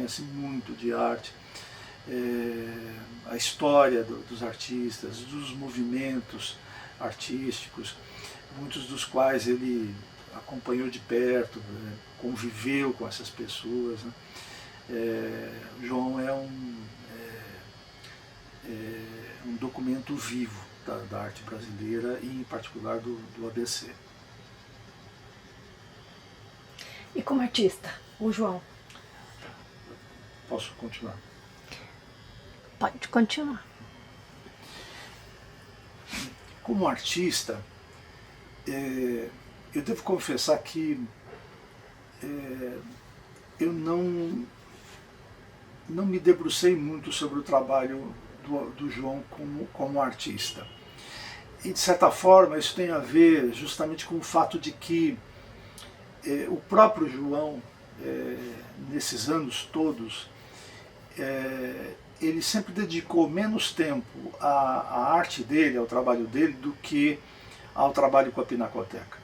conhece muito de arte, a história dos artistas, dos movimentos artísticos, muitos dos quais ele acompanhou de perto, conviveu com essas pessoas, né? João é um documento vivo da arte brasileira e em particular do ABC. E como artista, o João? Posso continuar? Pode continuar. Como artista, eu devo confessar que eu não me debrucei muito sobre o trabalho do João como artista. E, de certa forma, isso tem a ver justamente com o fato de que o próprio João, nesses anos todos, ele sempre dedicou menos tempo à arte dele, ao trabalho dele, do que ao trabalho com a Pinacoteca.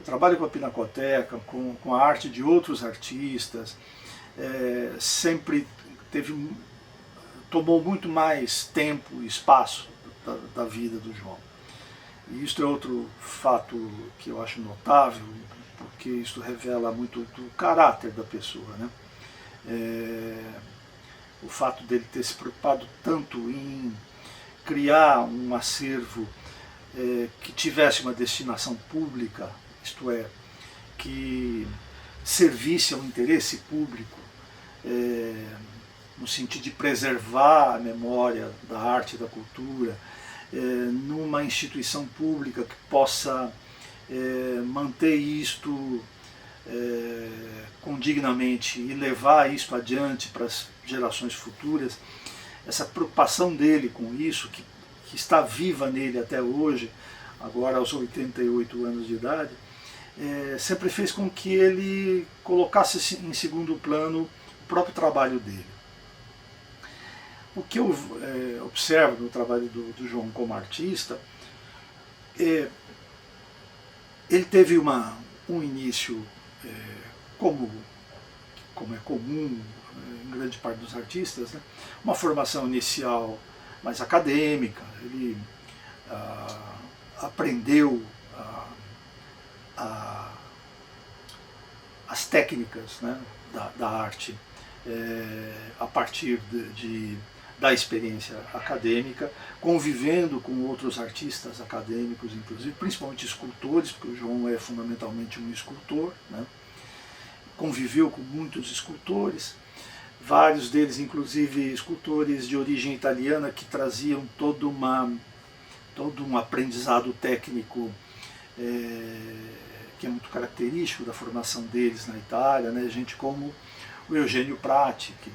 O trabalho com a Pinacoteca, com a arte de outros artistas, sempre tomou muito mais tempo e espaço da vida do João. E isso é outro fato que eu acho notável, porque isso revela muito do caráter da pessoa, né? O fato dele ter se preocupado tanto em criar um acervo que tivesse uma destinação pública, isto é, que servisse ao interesse público, no sentido de preservar a memória da arte e da cultura, numa instituição pública que possa manter isto condignamente e levar isto adiante para as gerações futuras. Essa preocupação dele com isso, que está viva nele até hoje, agora aos 88 anos de idade, sempre fez com que ele colocasse em segundo plano o próprio trabalho dele. O que eu observo no trabalho do João como artista, ele teve um início, como é comum em grande parte dos artistas, né? Uma formação inicial mais acadêmica. Ele aprendeu as técnicas, né, da arte a partir da experiência acadêmica, convivendo com outros artistas acadêmicos, inclusive, principalmente escultores, porque o João é fundamentalmente um escultor, né? Conviveu com muitos escultores, vários deles, inclusive, escultores de origem italiana, que traziam todo um aprendizado técnico que é muito característico da formação deles na Itália, né? Gente como o Eugênio Prati, que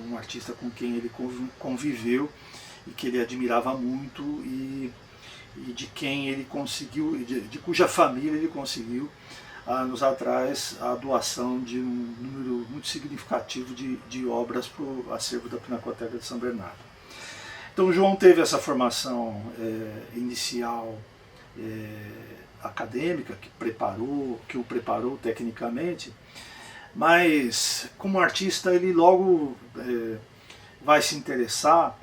um artista com quem ele conviveu e que ele admirava muito e de quem ele conseguiu, de cuja família ele conseguiu, anos atrás, a doação de um número muito significativo de obras para o acervo da Pinacoteca de São Bernardo. Então o João teve essa formação inicial acadêmica, que o preparou tecnicamente, mas como artista ele logo vai se interessar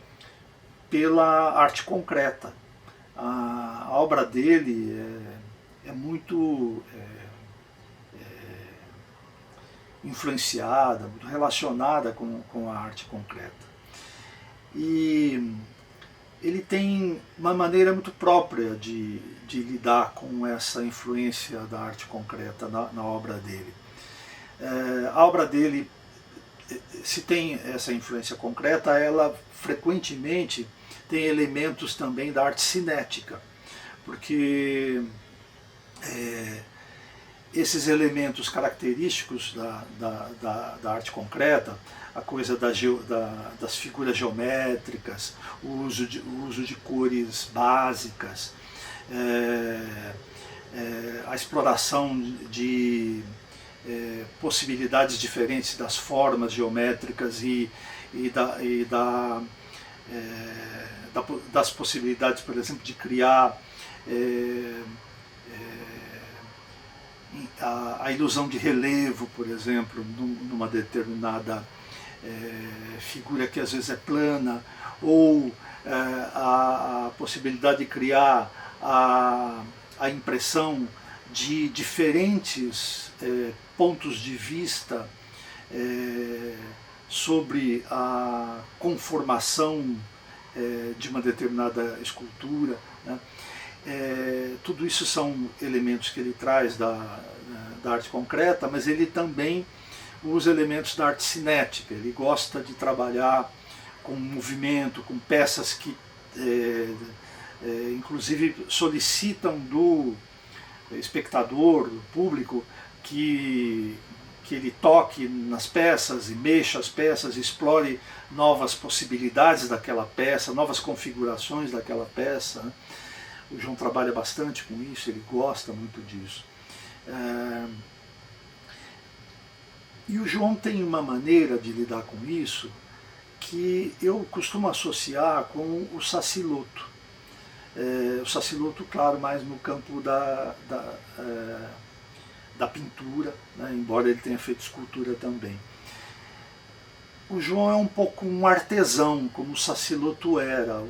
pela arte concreta. A obra dele é muito influenciada, muito relacionada com a arte concreta. E ele tem uma maneira muito própria de lidar com essa influência da arte concreta na obra dele. A obra dele, se tem essa influência concreta, ela frequentemente tem elementos também da arte cinética, porque esses elementos característicos da arte concreta, a coisa das figuras geométricas, o uso de cores básicas, a exploração de possibilidades diferentes das formas geométricas das possibilidades, por exemplo, de criar a ilusão de relevo, por exemplo, numa determinada figura que às vezes é plana, ou a possibilidade de criar a impressão de diferentes pontos de vista sobre a conformação de uma determinada escultura, né? Tudo isso são elementos que ele traz da arte concreta, mas ele também usa elementos da arte cinética. Ele gosta de trabalhar com movimento, com peças que inclusive solicitam do espectador, do público, que ele toque nas peças e mexa as peças, explore novas possibilidades daquela peça, novas configurações daquela peça, né? O João trabalha bastante com isso, ele gosta muito disso. E o João tem uma maneira de lidar com isso que eu costumo associar com o Saciloto. O Saciloto, claro, mais no campo da pintura, né, embora ele tenha feito escultura também. O João é um pouco um artesão, como o Saciloto era.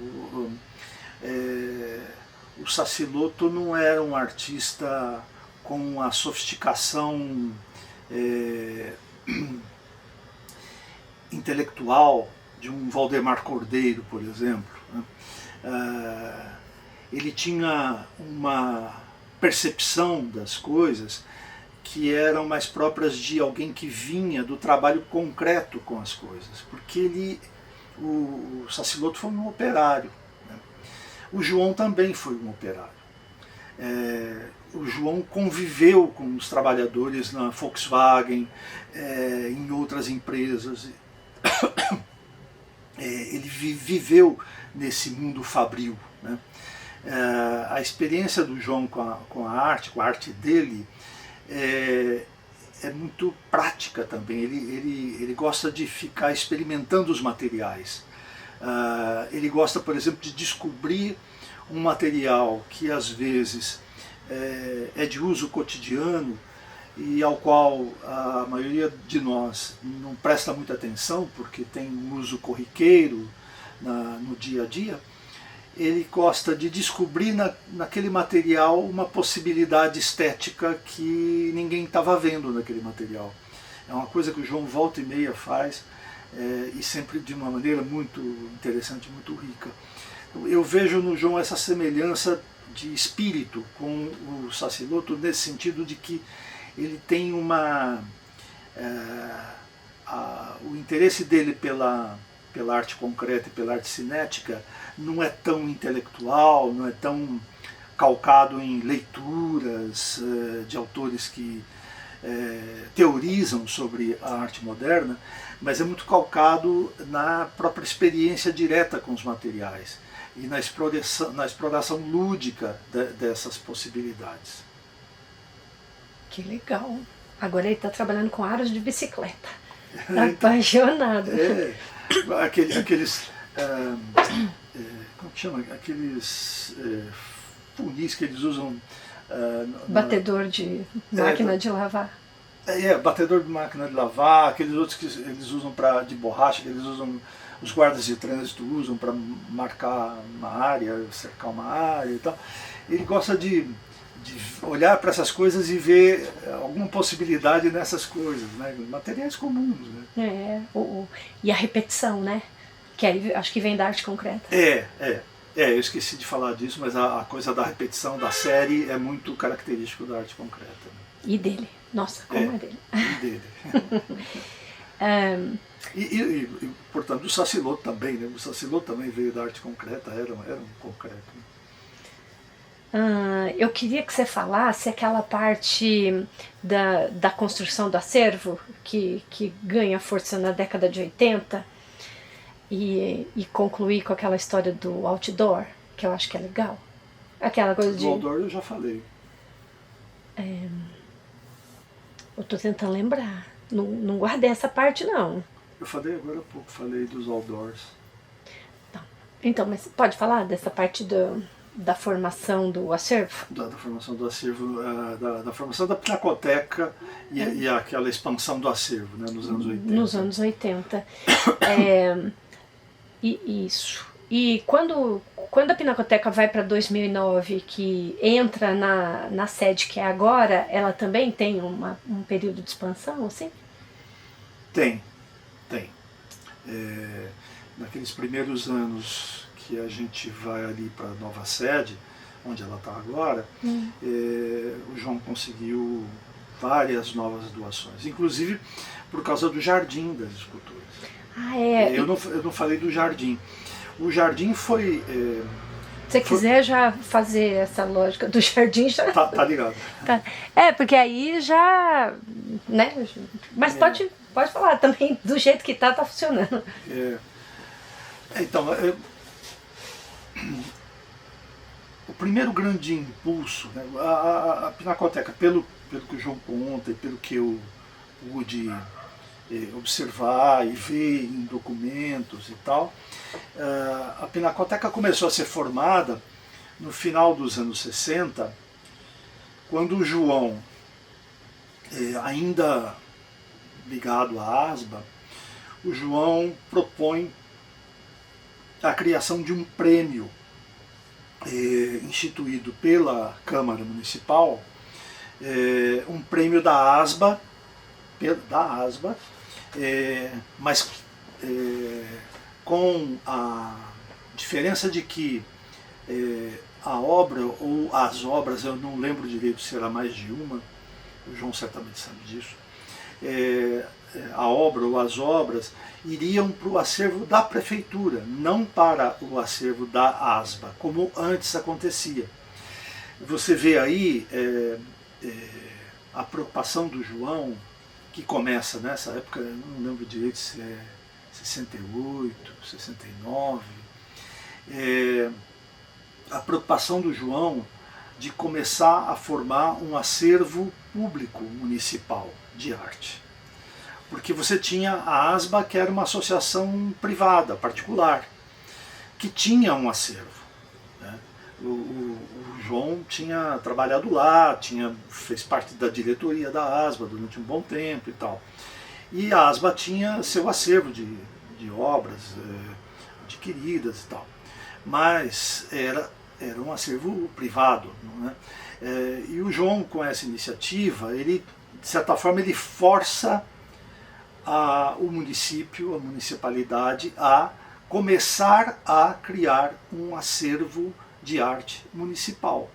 O Saciloto não era um artista com a sofisticação intelectual de um Valdemar Cordeiro, por exemplo, né? Ele tinha uma percepção das coisas que eram mais próprias de alguém que vinha do trabalho concreto com as coisas, porque o Saciloto foi um operário, né? O João também foi um operário. O João conviveu com os trabalhadores na Volkswagen, em outras empresas. Ele viveu nesse mundo fabril, né? A experiência do João com a arte dele, é muito prática também. Ele gosta de ficar experimentando os materiais. Ele gosta, por exemplo, de descobrir um material que às vezes é de uso cotidiano e ao qual a maioria de nós não presta muita atenção porque tem um uso corriqueiro no dia a dia. Ele gosta de descobrir naquele material uma possibilidade estética que ninguém estava vendo naquele material. É uma coisa que o João volta e meia faz, e sempre de uma maneira muito interessante, muito rica. Eu vejo no João essa semelhança de espírito com o Saciloto, nesse sentido de que ele tem o interesse dele pela arte concreta e pela arte cinética não é tão intelectual, não é tão calcado em leituras de autores que teorizam sobre a arte moderna, mas é muito calcado na própria experiência direta com os materiais e na exploração lúdica dessas possibilidades. Que legal! Agora ele está trabalhando com aros de bicicleta. Apaixonado. Aqueles como que chama? Aqueles funis que eles usam. Batedor de máquina de lavar. Batedor de máquina de lavar, aqueles outros que eles usam de borracha, que eles usam, os guardas de trânsito usam para marcar uma área, cercar uma área e tal. Ele gosta de olhar para essas coisas e ver alguma possibilidade nessas coisas, né? Materiais comuns, né? E a repetição, né? Que aí, acho que vem da arte concreta. Eu esqueci de falar disso, mas a coisa da repetição da série é muito característico da arte concreta. Né? E dele. Nossa, como é dele. E dele. Portanto, o Saciloto também, né? O Saciloto também veio da arte concreta, era um concreto. Eu queria que você falasse aquela parte da construção do acervo que ganha força na década de 80 e concluir com aquela história do outdoor, que eu acho que é legal. Aquela coisa do outdoor eu já falei. Eu estou tentando lembrar. Não guardei essa parte, não. Eu falei agora há pouco, falei dos outdoors. Então, mas pode falar dessa parte da formação do acervo? Da formação do acervo, da formação da Pinacoteca e aquela expansão do acervo, né, nos anos 80. Nos anos 80. Isso. E quando a Pinacoteca vai para 2009, que entra na sede que é agora, ela também tem um período de expansão, assim? Tem. Naqueles primeiros anos que a gente vai ali para a nova sede, onde ela está agora, o João conseguiu várias novas doações, inclusive por causa do jardim das esculturas. Eu não falei do jardim. O jardim foi... Se você quiser já fazer essa lógica do jardim, já... Tá ligado. Tá. Porque aí já... né? Mas pode falar também, do jeito que tá funcionando. Então, o primeiro grande impulso, né, a Pinacoteca, pelo que o João conta e pelo que eu pude observar e ver em documentos e tal, a Pinacoteca começou a ser formada no final dos anos 60, quando o João, ainda ligado à ASBA, o João propõe a criação de um prêmio instituído pela Câmara Municipal, um prêmio da ASBA, mas com a diferença de que a obra ou as obras, eu não lembro direito se era mais de uma, o João certamente sabe disso, a obra ou as obras iriam para o acervo da prefeitura, não para o acervo da ASBA, como antes acontecia. Você vê aí a preocupação do João, que começa nessa época, eu não lembro direito se é 68, 69, a preocupação do João de começar a formar um acervo público municipal de arte. Porque você tinha a ASBA, que era uma associação privada, particular, que tinha um acervo. Né? O João tinha trabalhado lá, fez parte da diretoria da ASBA durante um bom tempo e tal. E a ASBA tinha seu acervo de obras adquiridas e tal. Mas era um acervo privado. Né? E o João, com essa iniciativa, ele, de certa forma, ele força o município, a municipalidade, a começar a criar um acervo de arte municipal.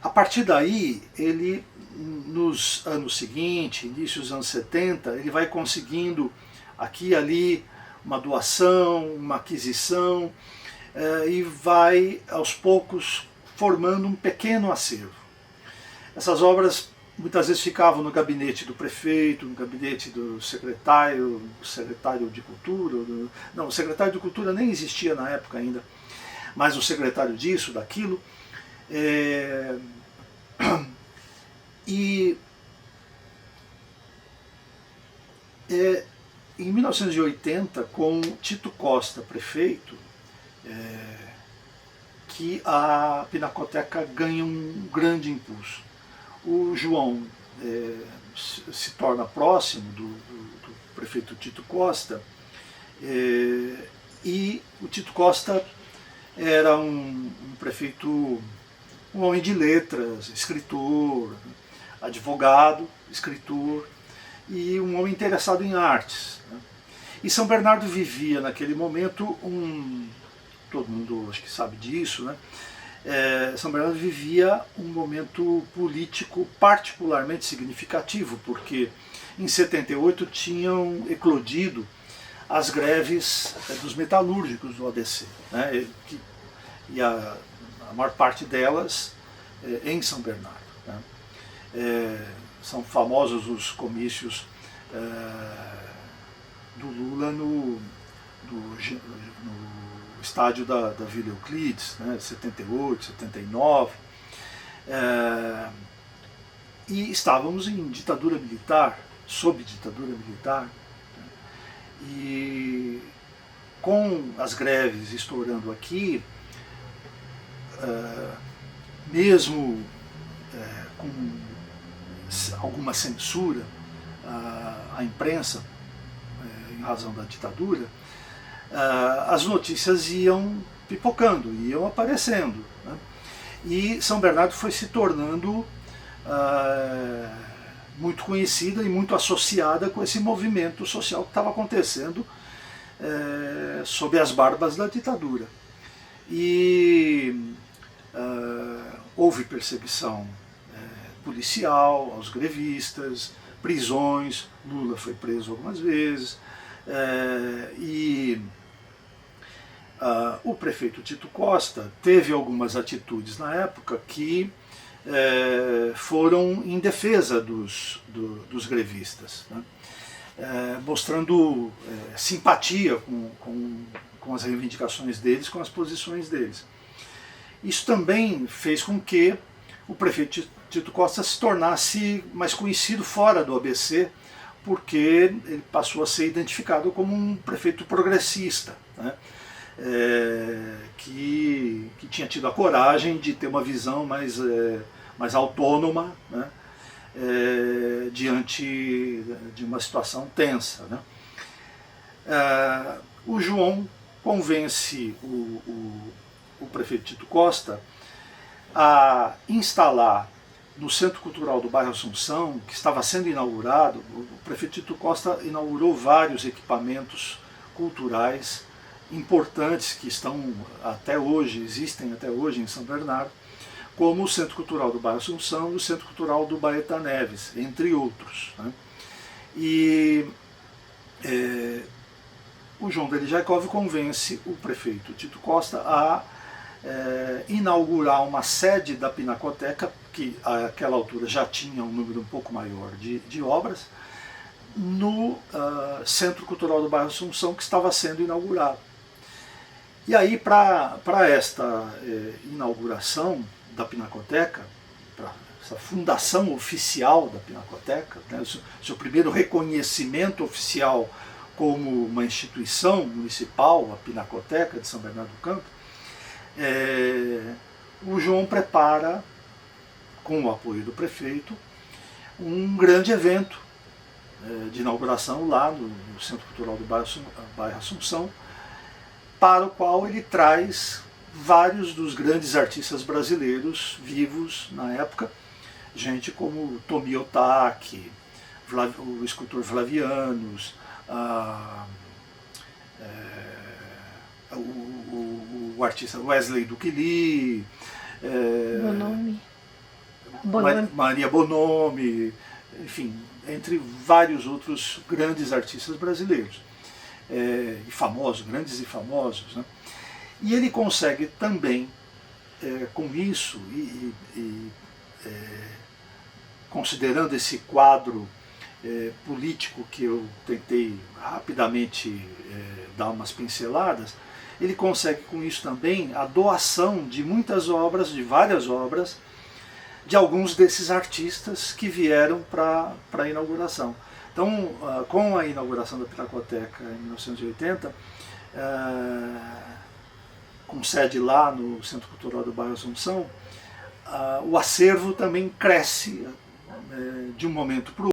A partir daí, ele, nos anos seguintes, início dos anos 70, ele vai conseguindo aqui e ali uma doação, uma aquisição, e vai, aos poucos, formando um pequeno acervo. Essas obras muitas vezes ficavam no gabinete do prefeito, no gabinete do secretário de cultura. Não, o secretário de cultura nem existia na época ainda, mas o secretário disso, daquilo. E em 1980, com Tito Costa prefeito, que a Pinacoteca ganha um grande impulso. O João se torna próximo do prefeito Tito Costa, e o Tito Costa era um prefeito, um homem de letras, escritor, advogado, escritor, e um homem interessado em artes. Né? E São Bernardo vivia naquele momento todo mundo acho que sabe disso, né? São Bernardo vivia um momento político particularmente significativo, porque em 78 tinham eclodido as greves dos metalúrgicos do ABC, né? E a maior parte delas em São Bernardo. Né? São famosos os comícios do Lula no estádio da Vila Euclides, né, 78, 79, e estávamos em ditadura militar, sob ditadura militar, né, e com as greves estourando aqui, mesmo com alguma censura à imprensa, em razão da ditadura, as notícias iam pipocando, iam aparecendo, né? E São Bernardo foi se tornando muito conhecida e muito associada com esse movimento social que estava acontecendo sob as barbas da ditadura. E houve perseguição policial aos grevistas, prisões, Lula foi preso algumas vezes, e o prefeito Tito Costa teve algumas atitudes na época que foram em defesa dos grevistas, né? Mostrando simpatia com as reivindicações deles, com as posições deles. Isso também fez com que o prefeito Tito Costa se tornasse mais conhecido fora do ABC, porque ele passou a ser identificado como um prefeito progressista, né? Que tinha tido a coragem de ter uma visão mais autônoma, né? Diante de uma situação tensa, né? O João convence o prefeito Tito Costa a instalar no Centro Cultural do bairro Assunção, que estava sendo inaugurado. O prefeito Tito Costa inaugurou vários equipamentos culturais importantes que estão até hoje, existem até hoje em São Bernardo, como o Centro Cultural do bairro Assunção e o Centro Cultural do Baeta Neves, entre outros, né? E o João Delijakov convence o prefeito Tito Costa a inaugurar uma sede da Pinacoteca, que àquela altura já tinha um número um pouco maior de obras, no Centro Cultural do bairro Assunção, que estava sendo inaugurado. E aí, para esta inauguração da Pinacoteca, para essa fundação oficial da Pinacoteca, né, o seu primeiro reconhecimento oficial como uma instituição municipal, a Pinacoteca de São Bernardo do Campo, o João prepara, com o apoio do prefeito, um grande evento de inauguração lá no Centro Cultural do bairro Assunção, para o qual ele traz vários dos grandes artistas brasileiros vivos na época, gente como Tomi Otaki, o escultor Flavianos, o artista Wesley Duquili, Maria Bonomi, enfim, entre vários outros grandes artistas brasileiros, e famosos, grandes e famosos, né? E ele consegue também, com isso, considerando esse quadro político que eu tentei rapidamente dar umas pinceladas, ele consegue com isso também a doação de muitas obras, de várias obras, de alguns desses artistas que vieram para a inauguração. Então, com a inauguração da Pinacoteca em 1980, com sede lá no Centro Cultural do bairro Assunção, o acervo também cresce de um momento para o